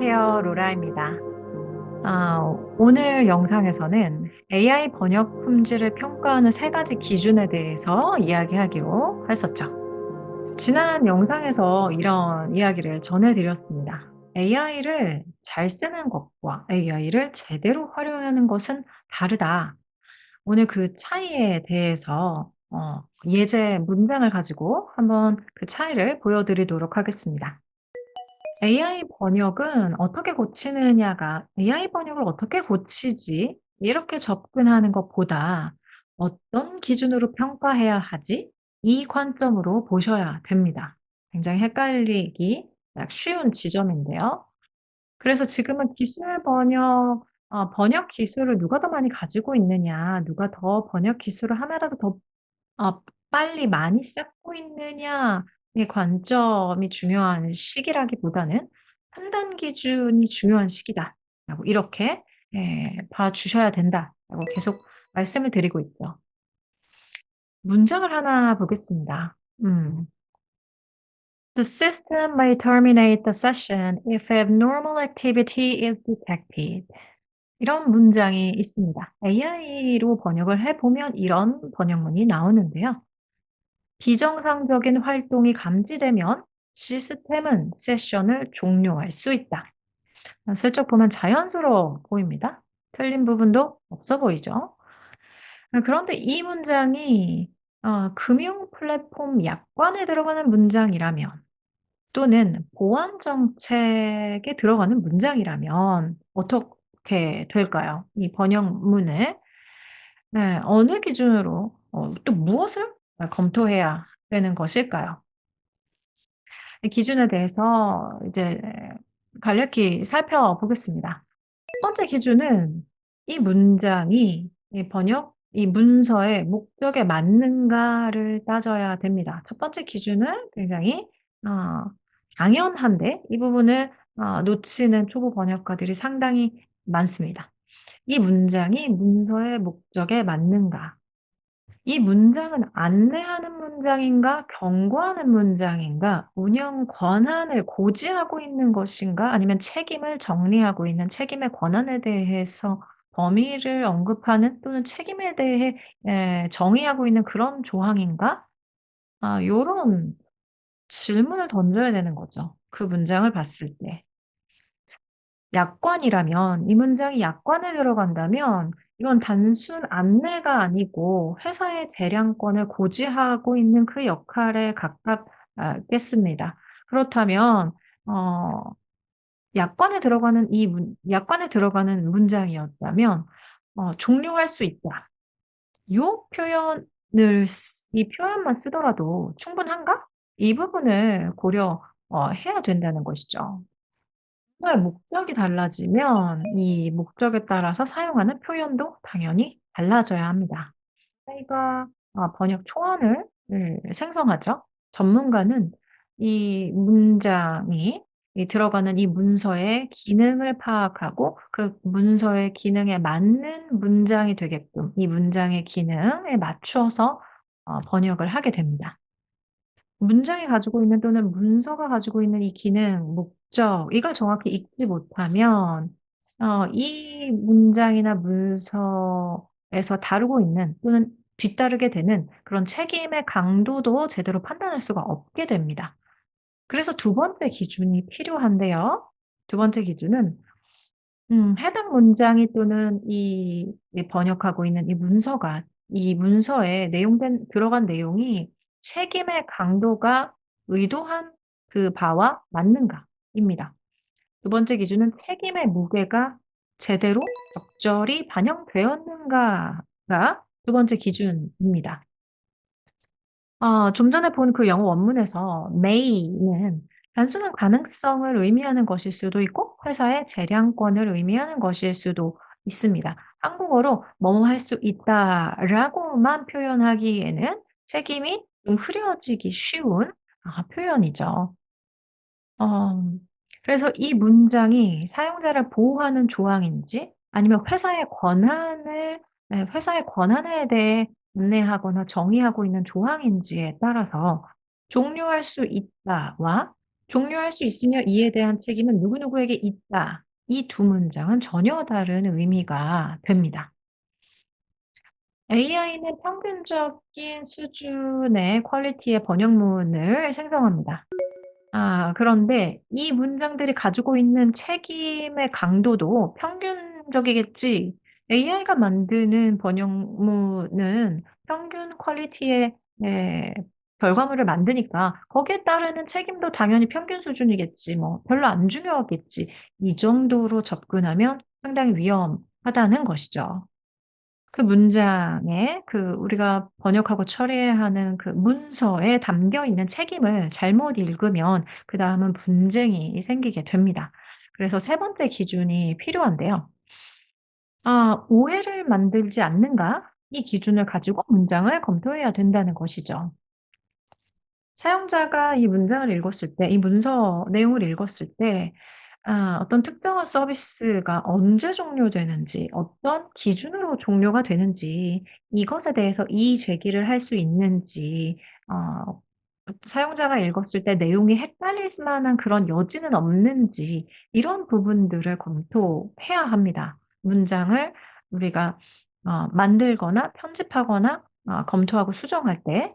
안녕하세요. 로라입니다. 오늘 영상에서는 AI 번역 품질을 평가하는 세 가지 기준에 대해서 이야기하기로 했었죠. 지난 영상에서 이런 이야기를 전해드렸습니다. AI를 잘 쓰는 것과 AI를 제대로 활용하는 것은 다르다. 오늘 그 차이에 대해서 예제 문장을 가지고 한번 그 차이를 보여드리도록 하겠습니다. AI 번역을 어떻게 고치지? 이렇게 접근하는 것보다 '어떤 기준으로 평가해야 하지?' 이 관점으로 보셔야 됩니다. 굉장히 헷갈리기 딱 쉬운 지점인데요. 그래서 지금은 번역 기술을 누가 더 많이 가지고 있느냐, 누가 더 번역 기술을 하나라도 더 빨리 많이 쌓고 있느냐의 관점이 중요한 시기라기보다는 '판단 기준이 중요한 시기다.'라고 이렇게 봐 주셔야 된다라고 계속 말씀을 드리고 있죠. 문장을 하나 보겠습니다. "The system may terminate the session if abnormal activity is detected." 이런 문장이 있습니다. AI로 번역을 해 보면 이런 번역문이 나오는데요. 비정상적인 활동이 감지되면 시스템은 세션을 종료할 수 있다. 슬쩍 보면 자연스러워 보입니다. 틀린 부분도 없어 보이죠? 그런데 이 문장이 금융 플랫폼 약관에 들어가는 문장이라면 또는 보안 정책에 들어가는 문장이라면 어떻게 될까요? 이 번역문을 어느 기준으로 또 무엇을 검토해야 되는 것일까요? 이 기준에 대해서 이제 간략히 살펴보겠습니다. 첫 번째 기준은 이 문장이 이 문서의 목적에 맞는가를 따져야 됩니다. 첫 번째 기준은 굉장히 어 당연한데 이 부분을 놓치는 초보 번역가들이 상당히 많습니다. 이 문장이 문서의 목적에 맞는가? 이 문장은 안내하는 문장인가 경고하는 문장인가 운영 권한을 고지하고 있는 것인가 아니면 책임을 정리하고 있는 책임의 권한에 대해서 범위를 언급하는 또는 책임에 대해 정의하고 있는 그런 조항인가? 요런 질문을 던져야 되는 거죠, 그 문장을 봤을 때. 약관이라면 이 문장이 약관에 들어간다면 이건 단순 안내가 아니고 회사의 대량권을 고지하고 있는 그 역할에 가깝겠습니다. 그렇다면 어 약관에 들어가는 문장이었다면 '종료할 수 있다.' 요 표현을 이 표현만 쓰더라도 충분한가? 이 부분을 해야 된다는 것이죠. 의 목적이 달라지면 이 목적에 따라서 사용하는 표현도 당연히 달라져야 합니다. 저희가 번역 초안을 생성하죠. 전문가는 이 문장이 들어가는 이 문서의 기능을 파악하고 그 문서의 기능에 맞는 문장이 되게끔 이 문장의 기능에 맞추어서 번역을 하게 됩니다. 문장이 가지고 있는 또는 문서가 가지고 있는 이 기능, 목적 이걸 정확히 읽지 못하면 이 문장이나 문서에서 다루고 있는 또는 뒤따르게 되는 그런 책임의 강도도 제대로 판단할 수가 없게 됩니다. 그래서 두 번째 기준이 필요한데요. 두 번째 기준은 해당 문장이 또는 이 번역하고 있는 이 문서에 들어간 내용이 책임의 강도가 의도한 그 바와 맞는가입니다. 두 번째 기준은 책임의 무게가 제대로 적절히 반영되었는가가 두 번째 기준입니다. 좀 전에 본 그 영어 원문에서 may는 단순한 가능성을 의미하는 것일 수도 있고 회사의 재량권을 의미하는 것일 수도 있습니다. 한국어로 "뭐뭐 할 수 있다."라고만 표현하기에는 책임이 좀 흐려지기 쉬운 표현이죠. 어 그래서 이 문장이 사용자를 보호하는 조항인지 아니면 회사의 권한에 대해 안내하거나 정의하고 있는 조항인지에 따라서 "종료할 수 있다."와 "종료할 수 있으며 이에 대한 책임은 누구누구에게 있다." 이 두 문장은 전혀 다른 의미가 됩니다. AI는 평균적인 수준의 퀄리티의 번역문을 생성합니다. 그런데 이 문장들이 가지고 있는 책임의 강도도 평균적이겠지, AI가 만드는 번역문은 평균 퀄리티의 예 결과물을 만드니까 거기에 따르는 책임도 당연히 평균 수준이겠지, 뭐 별로 안 중요하겠지. 이 정도로 접근하면 상당히 위험하다는 것이죠. 그 문장에 우리가 번역하고 처리해야 하는 그 문서에 담겨 있는 책임을 잘못 읽으면 그다음은 분쟁이 생기게 됩니다. 그래서 세 번째 기준이 필요한데요. '오해를 만들지 않는가?' 이 기준을 가지고 문장을 검토해야 된다는 것이죠. 사용자가 이 문장을 읽었을 때, 이 문서 내용을 읽었을 때 어떤 특정한 서비스가 언제 종료되는지, 어떤 기준으로 종료가 되는지, 이것에 대해서 이의 제기를 할 수 있는지, 어 사용자가 읽었을 때 내용이 헷갈릴 만한 그런 여지는 없는지, 이런 부분들을 검토해야 합니다. 문장을 우리가 만들거나 편집하거나 검토하고 수정할 때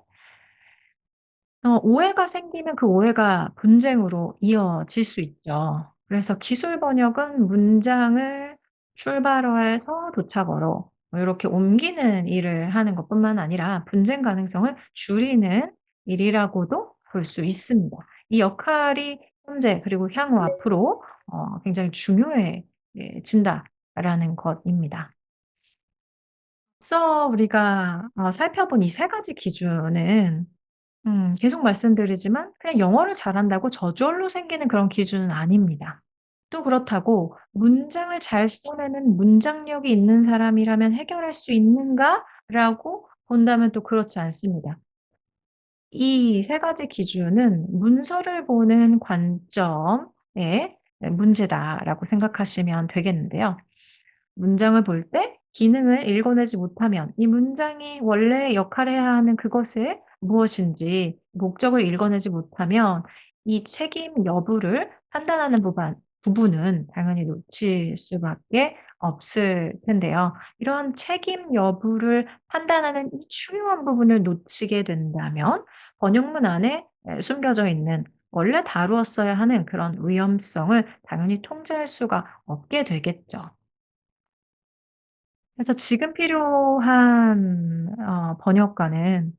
오해가 생기면 그 오해가 분쟁으로 이어질 수 있죠. 그래서 기술 번역은 문장을 출발어에서 도착어로 요렇게 옮기는 일을 하는 것뿐만 아니라 분쟁 가능성을 줄이는 일이라고도 볼 수 있습니다. 이 역할이 현재 그리고 향후 앞으로 굉장히 중요해진다라는 것입니다. 앞서 우리가 살펴본 이 세 가지 기준은 계속 말씀드리지만 그냥 영어를 잘한다고 저절로 생기는 그런 기준은 아닙니다. 또 그렇다고 '문장을 잘 써내는 문장력이 있는 사람이라면 해결할 수 있는가?'라고 본다면 또 그렇지 않습니다. 이 세 가지 기준은 문서를 보는 관점의 문제다라고 생각하시면 되겠는데요. 문장을 볼 때 기능을 읽어내지 못하면 이 문장이 원래 역할해야 하는 그것을 무엇인지 목적을 읽어내지 못하면 이 책임 여부를 판단하는 부분은 당연히 놓칠 수밖에 없을 텐데요. 이런 책임 여부를 판단하는 이 중요한 부분을 놓치게 된다면 번역문 안에 숨겨져 있는 원래 다루었어야 하는 그런 위험성을 당연히 통제할 수가 없게 되겠죠. 그래서 지금 필요한 번역가는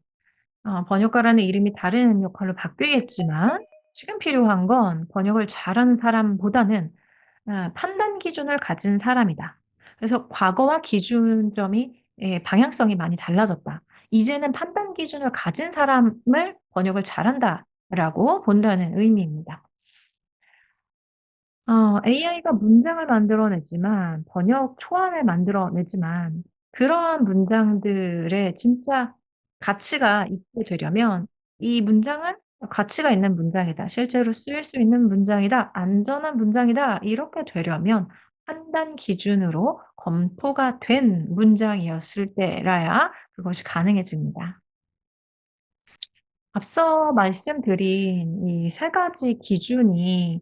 번역가라는 이름이 다른 역할로 바뀌겠지만 지금 필요한 건 번역을 잘하는 사람보다는 판단 기준을 가진 사람이다. 그래서 과거와 기준점이 방향성이 많이 달라졌다. 이제는 판단 기준을 가진 사람을 번역을 잘한다라고 본다는 의미입니다. AI가 문장을 만들어내지만, 번역 초안을 만들어내지만 그러한 문장들의 진짜 가치가 있게 되려면 이 문장은 '가치가 있는 문장이다. 실제로 쓰일 수 있는 문장이다. 안전한 문장이다.' 이렇게 되려면 판단 기준으로 검토가 된 문장이었을 때라야 그것이 가능해집니다. 앞서 말씀드린 이 세 가지 기준이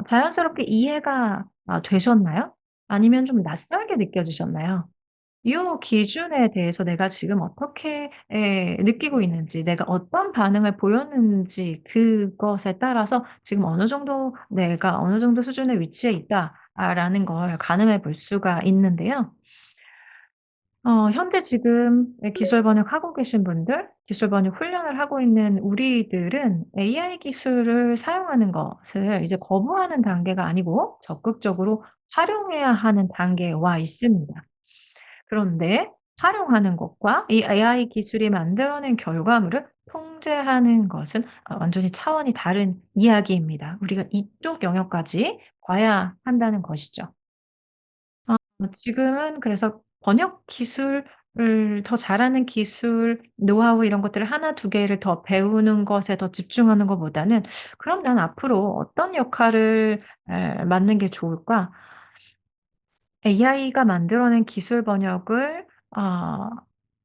자연스럽게 이해가 되셨나요? 아니면 좀 낯설게 느껴지셨나요? 이 기준에 대해서 내가 지금 어떻게 느끼고 있는지, 내가 어떤 반응을 보였는지, 그것에 따라서 지금 어느 정도 내가 어느 정도 수준의 위치에 있다라는 걸 가늠해 볼 수가 있는데요. 현재 지금 기술 번역하고 계신 분들, 기술 번역 훈련을 하고 있는 우리들은 AI 기술을 사용하는 것을 이제 거부하는 단계가 아니고 적극적으로 활용해야 하는 단계에 와 있습니다. 그런데 활용하는 것과 이 AI 기술이 만들어낸 결과물을 통제하는 것은 완전히 차원이 다른 이야기입니다. 우리가 이쪽 영역까지 봐야 한다는 것이죠. 지금은 그래서 번역 기술을 더 잘하는 기술, 노하우 이런 것들을 하나 두 개를 더 배우는 것에 더 집중하는 것보다는 '그럼 난 앞으로 어떤 역할을 맡는 게 좋을까?' AI가 만들어낸 기술 번역을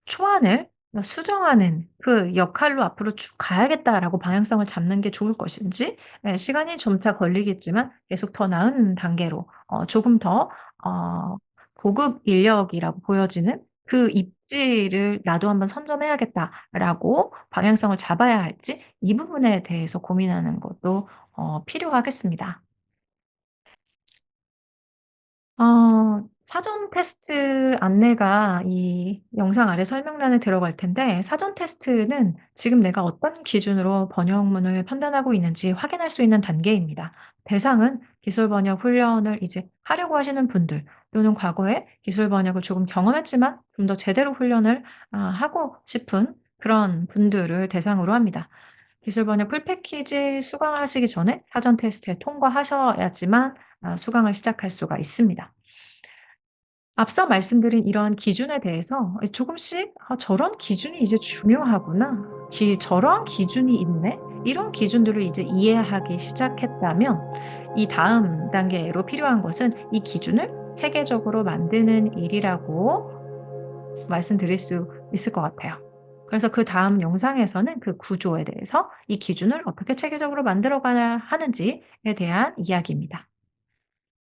초안을 수정하는 그 역할로 '앞으로 쭉 가야겠다.'라고 방향성을 잡는 게 좋을 것인지, 시간이 점차 걸리겠지만 계속 더 나은 단계로 조금 더 어 고급 인력이라고 보여지는 그 입지를 '나도 한번 선점해야겠다.'라고 방향성을 잡아야 할지, 이 부분에 대해서 고민하는 것도 필요하겠습니다. 사전 테스트 안내가 이 영상 아래 설명란에 들어갈 텐데, 사전 테스트는 지금 내가 어떤 기준으로 번역문을 판단하고 있는지 확인할 수 있는 단계입니다. 대상은 기술 번역 훈련을 이제 하려고 하시는 분들, 또는 과거에 기술 번역을 조금 경험했지만 좀 더 제대로 훈련을 하고 싶은 그런 분들을 대상으로 합니다. 기술 번역 풀 패키지 수강하시기 전에 사전 테스트에 통과하셔야지만 수강을 시작할 수가 있습니다. 앞서 말씀드린 이러한 기준에 대해서 조금씩 '아 저런 기준이 이제 중요하구나. 저러한 기준이 있네.' 이런 기준들을 이제 이해하기 시작했다면, 이 다음 단계로 필요한 것은 이 기준을 체계적으로 만드는 일이라고 말씀드릴 수 있을 것 같아요. 그래서 그다음 영상에서는 그 구조에 대해서 이 기준을 어떻게 체계적으로 만들어 가야 하는지에 대한 이야기입니다.